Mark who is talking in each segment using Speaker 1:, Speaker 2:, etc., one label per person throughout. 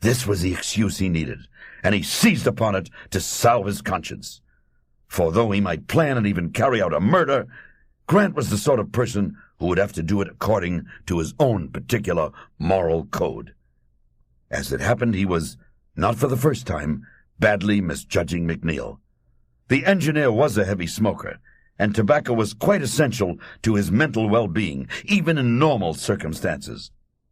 Speaker 1: This was the excuse he needed, and he seized upon it to salve his conscience. For though he might plan and even carry out a murder, Grant was the sort of person who would have to do it according to his own particular moral code. As it happened, he was, not for the first time, badly misjudging McNeil. The engineer was a heavy smoker, and tobacco was quite essential to his mental well-being, even in normal circumstances.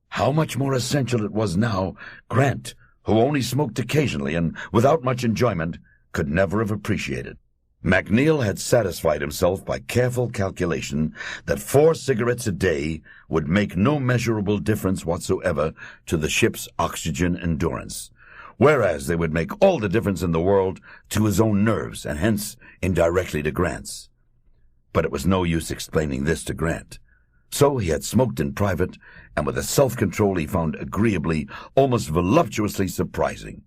Speaker 1: How much more essential it was now, Grant, who only smoked occasionally and without much enjoyment, could never have appreciated. McNeil had satisfied himself by careful calculation that 4 cigarettes a day would make no measurable difference whatsoever to the ship's oxygen endurance, whereas they would make all the difference in the world to his own nerves and hence indirectly to Grant's. But it was no use explaining this to Grant. So he had smoked in private, and with a self-control he found agreeably, almost voluptuously surprising.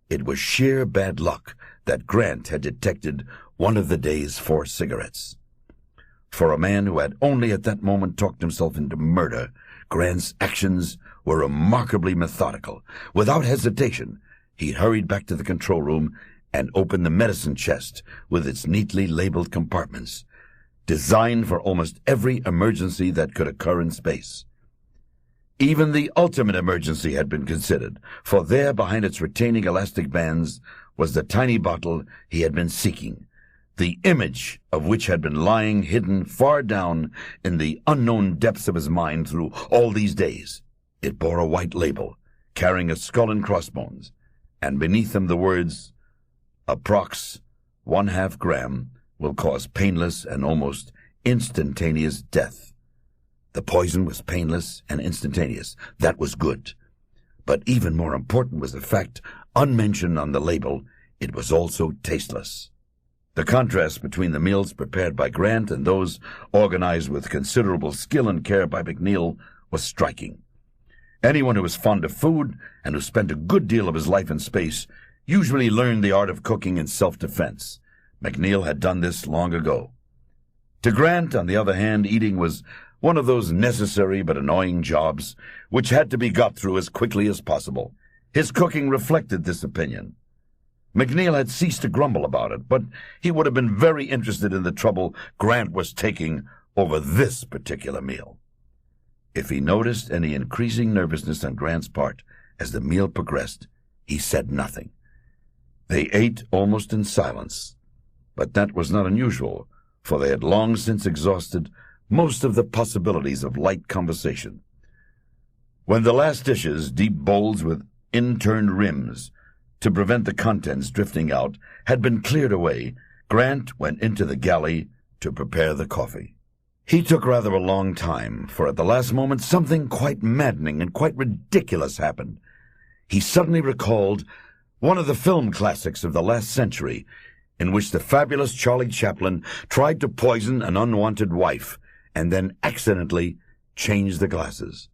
Speaker 1: It was sheer bad luck that Grant had detected one of the day's 4 cigarettes. For a man who had only at that moment talked himself into murder, Grant's actions were remarkably methodical. Without hesitation, he hurried back to the control room and opened the medicine chest with its neatly labeled compartments, designed for almost every emergency that could occur in space. Even the ultimate emergency had been considered, for there behind its retaining elastic bands was the tiny bottle he had been seeking, the image of which had been lying hidden far down in the unknown depths of his mind through all these days. It bore a white label, carrying a skull and crossbones, and beneath them the words, "Approx. 1/2 gram will cause painless and almost instantaneous death." The poison was painless and instantaneous. That was good. But even more important was the fact, unmentioned on the label, it was also tasteless. The contrast between the meals prepared by Grant and those organized with considerable skill and care by McNeil was striking. Anyone who was fond of food and who spent a good deal of his life in space usually learned the art of cooking in self-defense. McNeil had done this long ago. To Grant, on the other hand, eating was one of those necessary but annoying jobs which had to be got through as quickly as possible. His cooking reflected this opinion. McNeil had ceased to grumble about it, but he would have been very interested in the trouble Grant was taking over this particular meal. If he noticed any increasing nervousness on Grant's part as the meal progressed, he said nothing. They ate almost in silence, but that was not unusual, for they had long since exhausted most of the possibilities of light conversation. When the last dishes, deep bowls with inturned rims, to prevent the contents drifting out, had been cleared away, Grant went into the galley to prepare the coffee. He took rather a long time, for at the last moment something quite maddening and quite ridiculous happened. He suddenly recalled one of the film classics of the last century, in which the fabulous Charlie Chaplin tried to poison an unwanted wife, and then accidentally changed the glasses.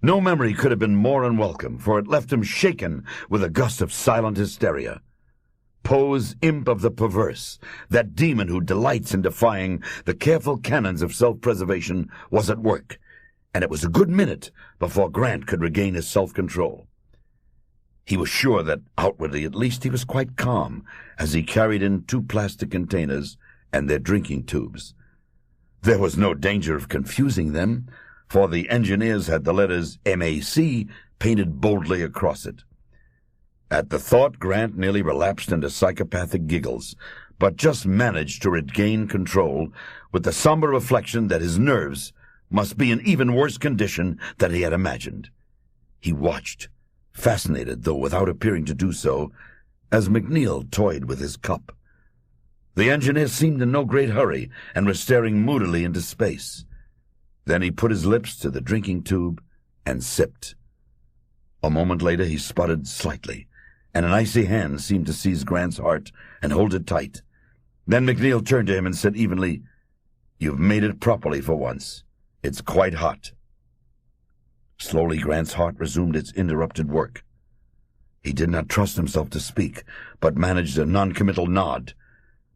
Speaker 1: No memory could have been more unwelcome, for it left him shaken with a gust of silent hysteria. Poe's imp of the perverse, that demon who delights in defying the careful canons of self-preservation, was at work, and it was a good minute before Grant could regain his self-control. He was sure that, outwardly at least, he was quite calm as he carried in 2 plastic containers and their drinking tubes. There was no danger of confusing them, for the engineers had the letters MAC painted boldly across it. At the thought, Grant nearly relapsed into psychopathic giggles, but just managed to regain control with the somber reflection that his nerves must be in even worse condition than he had imagined. He watched, fascinated, though without appearing to do so, as McNeil toyed with his cup. The engineer seemed in no great hurry and was staring moodily into space. Then he put his lips to the drinking tube and sipped. A moment later he sputtered slightly, and an icy hand seemed to seize Grant's heart and hold it tight. Then McNeil turned to him and said evenly, "You've made it properly for once. It's quite hot." Slowly Grant's heart resumed its interrupted work. He did not trust himself to speak, but managed a noncommittal nod.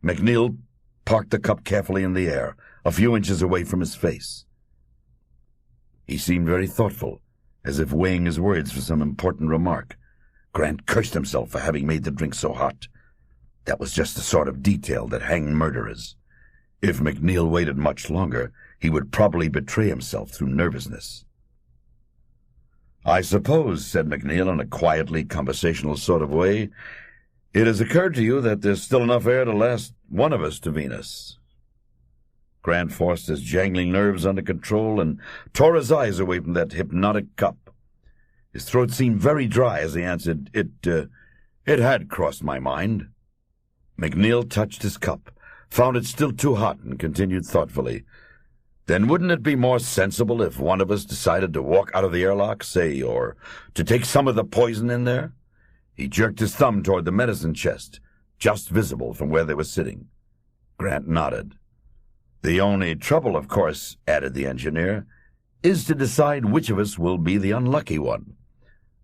Speaker 1: McNeil parked the cup carefully in the air, a few inches away from his face. He seemed very thoughtful, as if weighing his words for some important remark. Grant cursed himself for having made the drink so hot. That was just the sort of detail that hanged murderers. If McNeil waited much longer, he would probably betray himself through nervousness. "I suppose," said McNeil in a quietly conversational sort of way, "it has occurred to you that there's still enough air to last one of us to Venus." Grant forced his jangling nerves under control and tore his eyes away from that hypnotic cup. His throat seemed very dry as he answered, It had crossed my mind." McNeil touched his cup, found it still too hot, and continued thoughtfully, "Then wouldn't it be more sensible if one of us decided to walk out of the airlock, say, or to take some of the poison in there?" He jerked his thumb toward the medicine chest, just visible from where they were sitting. Grant nodded. "The only trouble, of course," added the engineer, "is to decide which of us will be the unlucky one.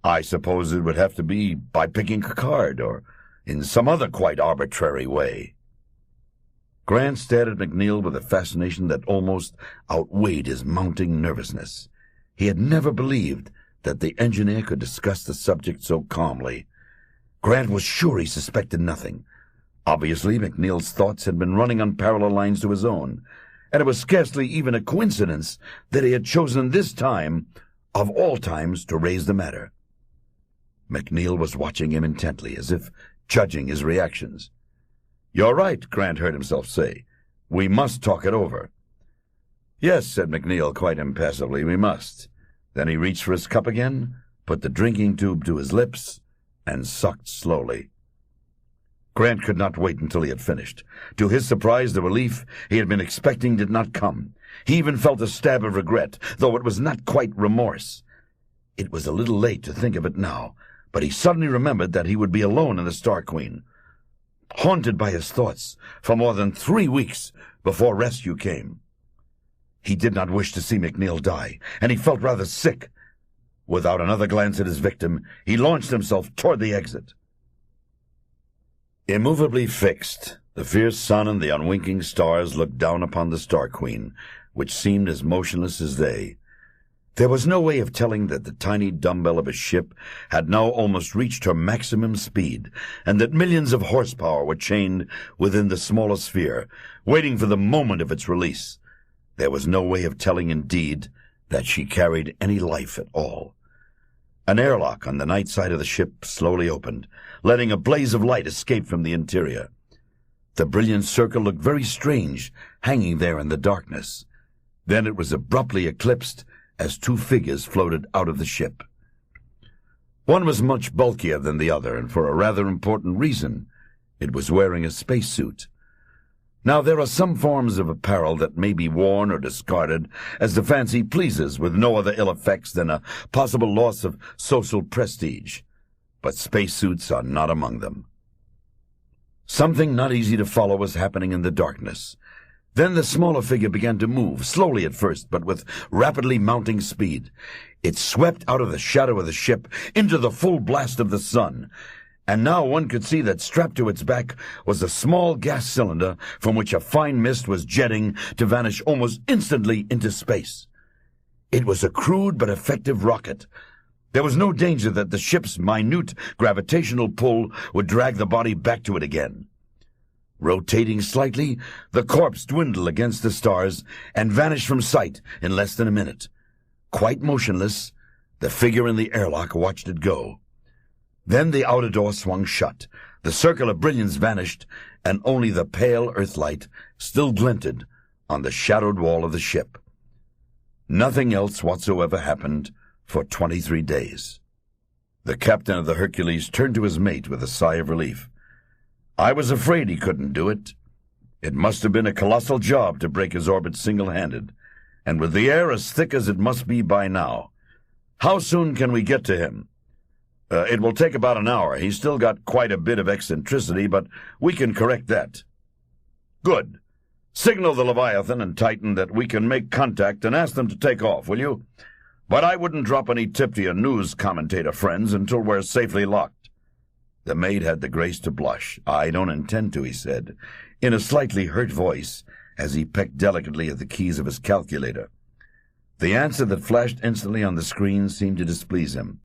Speaker 1: I suppose it would have to be by picking a card, or in some other quite arbitrary way." Grant stared at McNeil with a fascination that almost outweighed his mounting nervousness. He had never believed that the engineer could discuss the subject so calmly. Grant was sure he suspected nothing. Obviously, McNeil's thoughts had been running on parallel lines to his own, and it was scarcely even a coincidence that he had chosen this time, of all times, to raise the matter. McNeil was watching him intently, as if judging his reactions. "You're right," Grant heard himself say. "We must talk it over." "Yes," said McNeil quite impassively, "we must." Then he reached for his cup again, put the drinking tube to his lips, and sucked slowly. Grant could not wait until he had finished. To his surprise, the relief he had been expecting did not come. He even felt a stab of regret, though it was not quite remorse. It was a little late to think of it now, but he suddenly remembered that he would be alone in the Star Queen, haunted by his thoughts for more than 3 weeks before rescue came. He did not wish to see McNeil die, and he felt rather sick. Without another glance at his victim, he launched himself toward the exit. Immovably fixed, the fierce sun and the unwinking stars looked down upon the Star Queen, which seemed as motionless as they. There was no way of telling that the tiny dumbbell of a ship had now almost reached her maximum speed, and that millions of horsepower were chained within the smaller sphere, waiting for the moment of its release. There was no way of telling, indeed, that she carried any life at all. An airlock on the night side of the ship slowly opened, letting a blaze of light escape from the interior. The brilliant circle looked very strange, hanging there in the darkness. Then it was abruptly eclipsed as 2 figures floated out of the ship. One was much bulkier than the other, and for a rather important reason. It was wearing a spacesuit. Now, there are some forms of apparel that may be worn or discarded as the fancy pleases, with no other ill effects than a possible loss of social prestige. But spacesuits are not among them. Something not easy to follow was happening in the darkness. Then the smaller figure began to move, slowly at first, but with rapidly mounting speed. It swept out of the shadow of the ship into the full blast of the sun, and now one could see that strapped to its back was a small gas cylinder from which a fine mist was jetting to vanish almost instantly into space. It was a crude but effective rocket. There was no danger that the ship's minute gravitational pull would drag the body back to it again. Rotating slightly, the corpse dwindled against the stars and vanished from sight in less than a minute. Quite motionless, the figure in the airlock watched it go. Then the outer door swung shut, the circle of brilliance vanished, and only the pale earthlight still glinted on the shadowed wall of the ship. Nothing else whatsoever happened for 23 days. The captain of the Hercules turned to his mate with a sigh of relief. "I was afraid he couldn't do it. It must have been a colossal job to break his orbit single-handed, and with the air as thick as it must be by now. How soon can we get to him?" It will take about an hour. He's still got quite a bit of eccentricity, but we can correct that." "Good. Signal the Leviathan and Titan that we can make contact and ask them to take off, will you? But I wouldn't drop any tip to your news commentator friends until we're safely locked." The mate had the grace to blush. "I don't intend to," he said, in a slightly hurt voice, as he pecked delicately at the keys of his calculator. The answer that flashed instantly on the screen seemed to displease him.